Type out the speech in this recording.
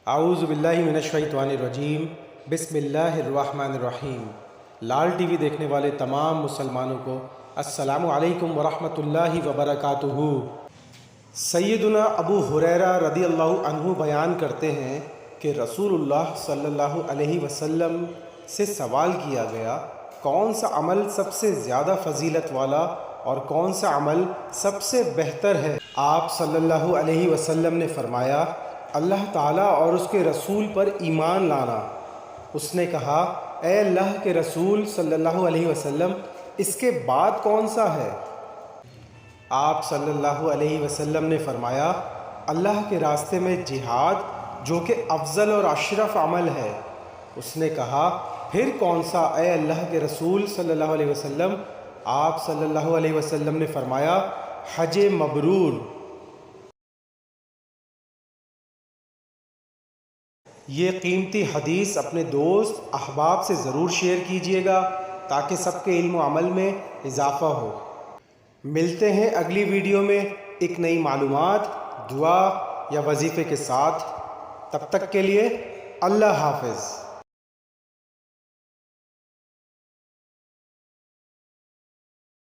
اعوذ باللہ من الشیطان الرجیم، بسم اللہ الرحمن الرحیم۔ لال ٹی وی دیکھنے والے تمام مسلمانوں کو السلام علیکم ورحمۃ اللہ وبرکاتہ۔ سیدنا ابو ہریرہ رضی اللہ عنہ بیان کرتے ہیں کہ رسول اللہ صلی اللہ علیہ وسلم سے سوال کیا گیا، کون سا عمل سب سے زیادہ فضیلت والا اور کون سا عمل سب سے بہتر ہے؟ آپ صلی اللہ علیہ وسلم نے فرمایا، اللہ تعالیٰ اور اس کے رسول پر ایمان لانا۔ اس نے کہا، اے اللہ کے رسول صلی اللہ علیہ وسلم، اس کے بعد کون سا ہے؟ آپ صلی اللہ علیہ وسلم نے فرمایا، اللہ کے راستے میں جہاد، جو کہ افضل اور اشرف عمل ہے۔ اس نے کہا، پھر کون سا اے اللہ کے رسول صلی اللہ علیہ وسلم؟ آپ صلی اللہ علیہ وسلم نے فرمایا، حج مبرور۔ یہ قیمتی حدیث اپنے دوست احباب سے ضرور شیئر کیجیے گا تاکہ سب کے علم و عمل میں اضافہ ہو۔ ملتے ہیں اگلی ویڈیو میں ایک نئی معلومات، دعا یا وظیفے کے ساتھ۔ تب تک کے لیے اللہ حافظ۔